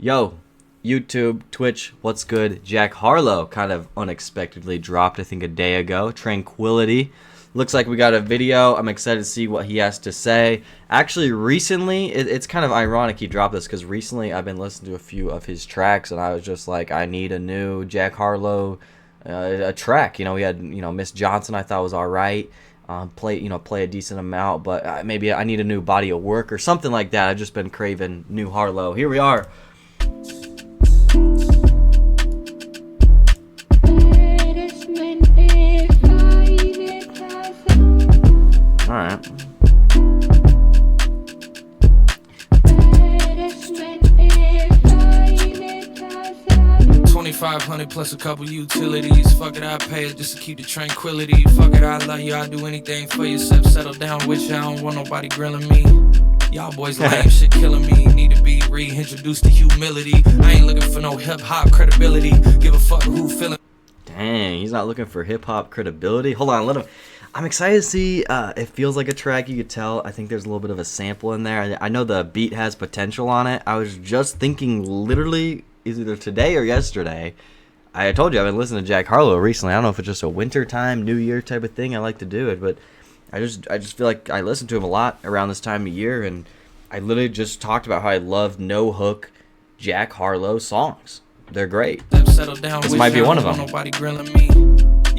Yo, YouTube, Twitch, what's good? Jack Harlow kind of unexpectedly dropped, I think, a day ago. Tranquility. Looks like we got a video. I'm excited to see what he has to say. Actually, recently, it's kind of ironic he dropped this because recently I've been listening to a few of his tracks and I was just like, I need a new Jack Harlow a track. We had, Miss Johnson I thought was all right. Play a decent amount, but maybe I need a new body of work or something like that. I've just been craving new Harlow. Here we are. Alright. $2,500 plus a couple utilities. Fuck it, I pay it just to keep the tranquility. Fuck it, I love you, I do anything for you. Settle down with you, I don't want nobody grilling me. Y'all boys lame, shit killing me. Need to be reintroduced to humility. I ain't looking for no hip-hop credibility. Give a fuck who feeling. Dang, he's not looking for hip-hop credibility. Hold on, let him. I'm excited to see. It feels like a track, you could tell. I think there's a little bit of a sample in there. I know the beat has potential on it. I was just thinking literally either today or yesterday. I told you I've been listening to Jack Harlow recently. I don't know if it's just a wintertime, New Year type of thing. I like to do it, but I just feel like I listen to him a lot around this time of year, and I literally just talked about how I love no-hook Jack Harlow songs. They're great. This might be one of them. Nobody grilling me.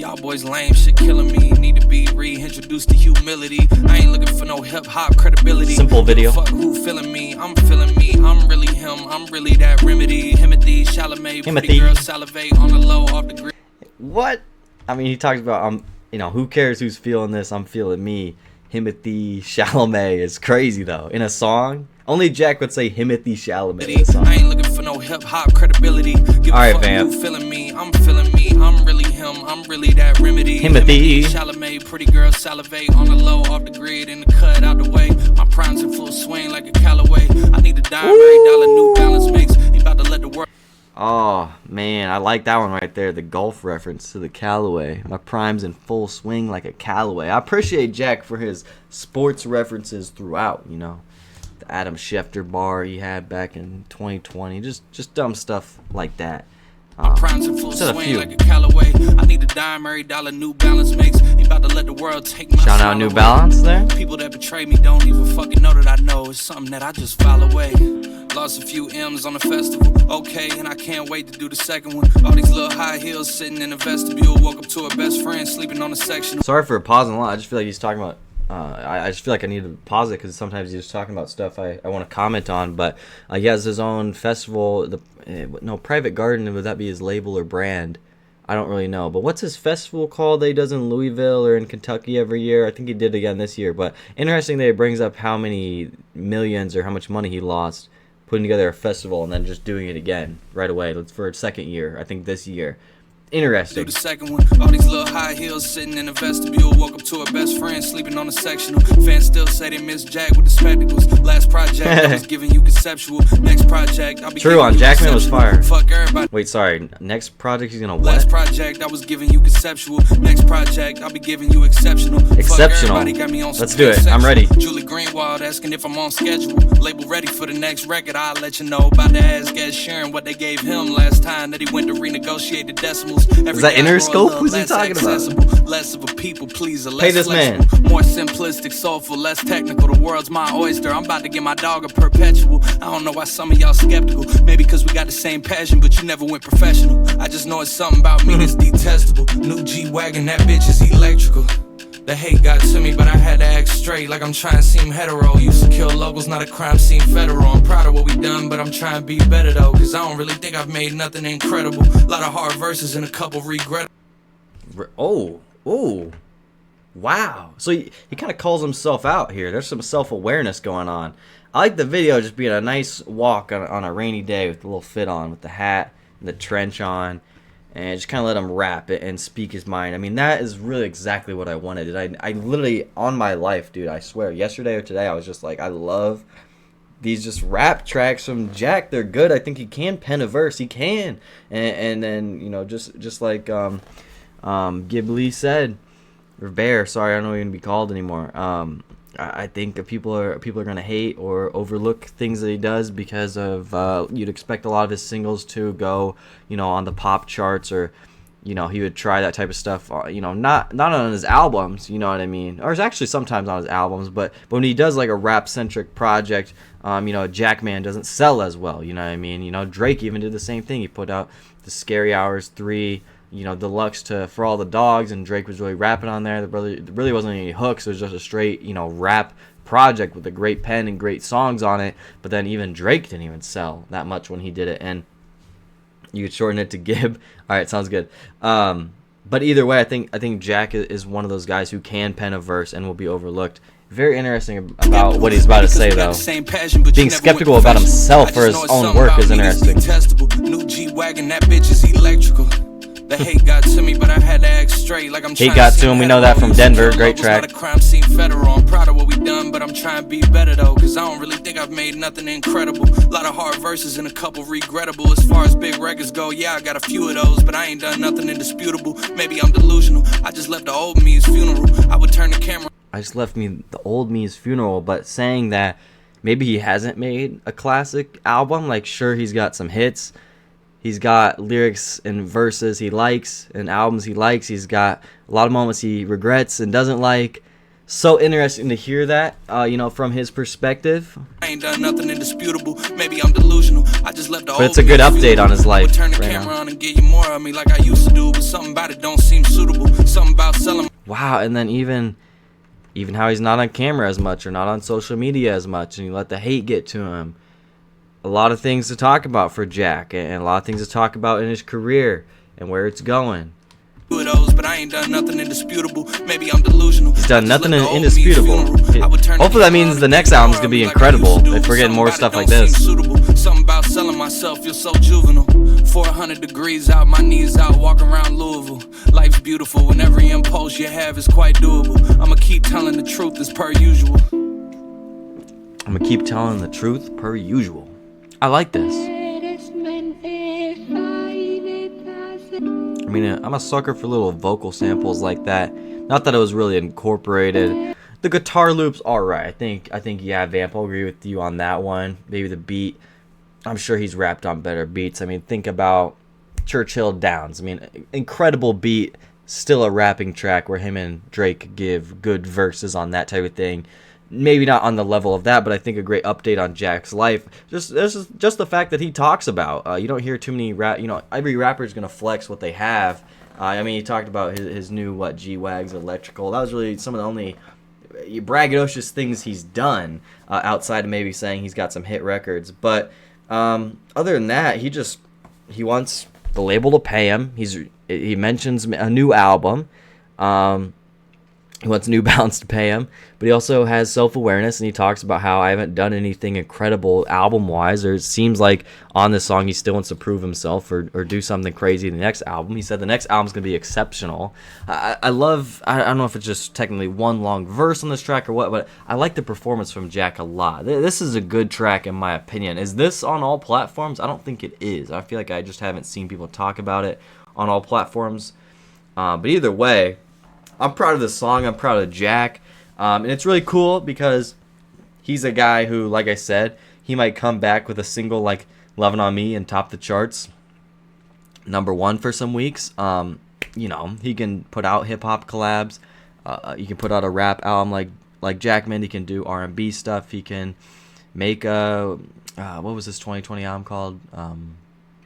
Y'all boys lame, shit killing me. Need to be reintroduced to humility. I ain't looking for no hip-hop credibility. Simple video. Fuck who feeling me, I'm feeling me. I'm really him, I'm really that remedy. Timothy, Chalamet, pretty girl salivate on the low off the grid. What? I mean, he talks about, who cares who's feeling this? I'm feeling me. Timothy Chalamet is crazy, though. In a song, only Jack would say Timothy Chalamet in a song. I ain't looking for no hip-hop credibility. Give all right, fuck fam. Who feeling me, I'm feeling me. I'm really him, I'm really that remedy. Timothy Chalamet, pretty girl salivate on the low off the grid and the cut out the way. My prime's in full swing like a Callaway. I need a dime, every dollar New Balance makes. Ain't about to let the world. Oh, man, I like that one right there, the golf reference to the Callaway. My prime's in full swing like a Callaway. I appreciate Jack for his sports references throughout, The Adam Schefter bar he had back in 2020. Just dumb stuff like that. My prime's in full swing like a Callaway. I need a dime, every dollar New Balance makes. Ain't about to let the world take my shout out New Balance there. People that betray me don't even fucking know that I know. It's something that I just file away. Lost a few M's on the festival, okay, and I can't wait to do the second one. All these little high heels sitting in the vestibule. Woke up to a best friend sleeping on the section. Sorry for pausing a lot. I just feel like he's talking about. I just feel like I need to pause it because sometimes he's just talking about stuff I want to comment on. But he has his own festival. Private Garden. Would that be his label or brand? I don't really know. But what's his festival called that he does in Louisville or in Kentucky every year? I think he did again this year. But interesting that it brings up how many millions or how much money he lost putting together a festival and then just doing it again right away. It's for a second year, I think this year. Interesting. Do the second one. All these little high heels sitting in the vestibule. Woke up to a best friend sleeping on the sectional. Fans still say they miss Jack with the spectacles. Last project I was giving you conceptual. Next project I'll be true on Jackman was fire. Fuck everybody. Wait, sorry. Next project he's gonna what? Last project I was giving you conceptual. Next project I'll be giving you exceptional. Exceptional. Got me on let's do it. I'm ready. Julie Greenwald asking if I'm on schedule. Label ready for the next record. I'll let you know about the ass gas sharing what they gave him last time that he went to renegotiate the decimals. Is that Interscope? Who's he talking about? Less of a people pleaser, less pay this flexible, man. More simplistic, soulful, less technical. The world's my oyster. I'm about to give my dog a perpetual. I don't know why some of y'all skeptical. Maybe because we got the same passion, but you never went professional. I just know it's something about me that's detestable. New G-Wagon, that bitch is electrical. The hate got to me, but I had to act straight like I'm trying to seem hetero. Used to kill locals, not a crime scene federal. I'm proud of what we done, but I'm trying to be better though, cause I don't really think I've made nothing incredible. A lot of hard verses and a couple regret. Oh, wow. So he kind of calls himself out here. There's some self-awareness going on. I like the video just being a nice walk on a rainy day with a little fit on, with the hat and the trench on. And just kind of let him rap it and speak his mind. I mean, that is really exactly what I wanted. I literally, on my life, dude, I swear, yesterday or today, I was just like, I love these just rap tracks from Jack. They're good. I think he can pen a verse. He can. And then, just like Ghibli said, or Bear, sorry, I don't know what you're going to be called anymore. I think if people are gonna hate or overlook things that he does because of you'd expect a lot of his singles to go, on the pop charts, or he would try that type of stuff, not on his albums, you know what I mean, or it's actually sometimes on his albums, but when he does like a rap centric project, Jackman doesn't sell as well, you know what I mean. Drake even did the same thing. He put out the Scary Hours 3, deluxe to For All the Dogs, and Drake was really rapping on there. There really wasn't any hooks. It was just a straight, rap project with a great pen and great songs on it. But then even Drake didn't even sell that much when he did it, and you could shorten it to Gib. All right, sounds good. But either way, I think Jack is one of those guys who can pen a verse and will be overlooked. Very interesting about what he's about to say, though. Being skeptical about himself for his own work is interesting. New G-Wagon, that bitch is electrical. The hate got to me, but I had to act straight. Like I'm hate got to him. We know that from Denver. Great track. Not a crime scene federal. I'm proud of what we done, but I'm trying to be better though, cause I don't really think I've made nothing incredible. A lot of hard verses and a couple regrettable. As far as big records go, yeah, I got a few of those, but I ain't done nothing indisputable. Maybe I'm delusional. I just left the old me's funeral. I would turn the camera. I just left the old me's funeral, but saying that maybe he hasn't made a classic album. Like, sure, he's got some hits. He's got lyrics and verses he likes and albums he likes. He's got a lot of moments he regrets and doesn't like. So interesting to hear that, from his perspective. I ain't done nothing indisputable. Maybe I'm delusional. I just left the but it's a good update on his life. Turn the camera on and get you more of me like I used to do, but something about it don't seem suitable. Something about selling. Wow, and then even how he's not on camera as much or not on social media as much, and you let the hate get to him. A lot of things to talk about for Jack, and a lot of things to talk about in his career and where it's going. But I ain't done nothing indisputable. Maybe I'm delusional. He's done nothing indisputable. Hopefully that means the next album's gonna be incredible if we're getting more stuff like this. Something about selling myself, you're so juvenile. 400 degrees out, my knees out, walking around Louisville. Life's beautiful when every impulse you have is quite doable. I'ma keep telling the truth as per usual. I'ma keep telling the truth per usual. I like this. I mean, I'm a sucker for little vocal samples like that. Not that it was really incorporated. The guitar loops, alright. I think yeah, Vamp, I'll agree with you on that one. Maybe the beat, I'm sure he's rapped on better beats. I mean, think about Churchill Downs. I mean, incredible beat, still a rapping track where him and Drake give good verses on that type of thing. Maybe not on the level of that, but I think a great update on Jack's life. Just the fact that he talks about. You don't hear too many every rapper is gonna flex what they have. I mean, he talked about his new G-Wags electrical. That was really some of the only braggadocious things he's done outside of maybe saying he's got some hit records. But other than that, he wants the label to pay him. He mentions a new album. He wants New Balance to pay him, but he also has self-awareness, and he talks about how I haven't done anything incredible album-wise, or it seems like on this song he still wants to prove himself or do something crazy in the next album. He said the next album's going to be exceptional. I don't know if it's just technically one long verse on this track or what, but I like the performance from Jack a lot. This is a good track in my opinion. Is this on all platforms? I don't think it is. I feel like I just haven't seen people talk about it on all platforms. But either way, I'm proud of this song. I'm proud of Jack. And it's really cool because he's a guy who, like I said, he might come back with a single like Lovin' On Me and top the charts. #1 for some weeks. He can put out hip-hop collabs. He can put out a rap album like Jackman. He can do R&B stuff. He can make what was this 2020 album called?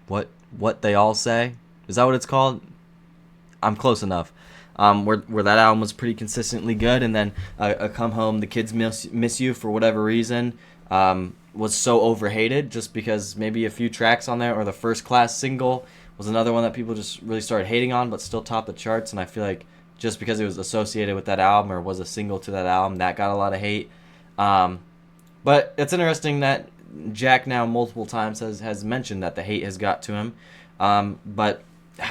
What They All Say? Is that what it's called? I'm close enough. Where that album was pretty consistently good, and then Come Home, The Kids Miss You for whatever reason was so overhated just because maybe a few tracks on there, or the First Class single was another one that people just really started hating on but still topped the charts, and I feel like just because it was associated with that album or was a single to that album, that got a lot of hate. But it's interesting that Jack now multiple times has mentioned that the hate has got to him. But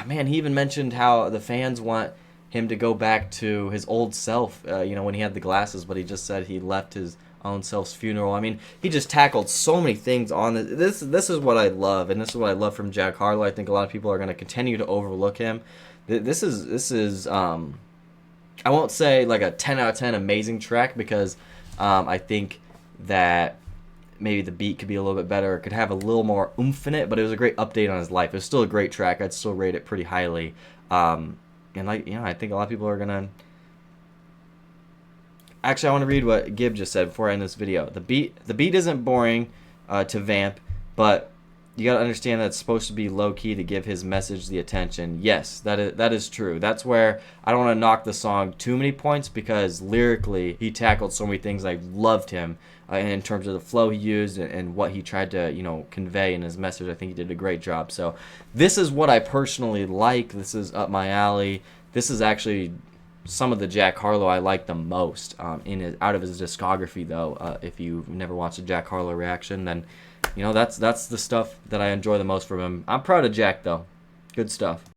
man, he even mentioned how the fans want him to go back to his old self, when he had the glasses, but he just said he left his own self's funeral. I mean, he just tackled so many things on this. This is what I love, and this is what I love from Jack Harlow. I think a lot of people are going to continue to overlook him. This is I won't say like a 10 out of 10 amazing track because I think that maybe the beat could be a little bit better. It could have a little more oomph in it, but it was a great update on his life. It was still a great track. I'd still rate it pretty highly. And like, you know, I think a lot of people are gonna. Actually, I want to read what Gib just said before I end this video. The beat isn't boring to vamp, but you got to understand that it's supposed to be low key to give his message the attention. Yes, that is true. That's where I don't want to knock the song too many points, because lyrically he tackled so many things. I loved him in terms of the flow he used and what he tried to, you know, convey in his message. I think he did a great job. So this is what I personally like. This is up my alley. This is actually some of the Jack Harlow I like the most out of his discography, though. If you've never watched a Jack Harlow reaction, then you know that's the stuff that I enjoy the most from him. I'm proud of Jack, though. Good stuff.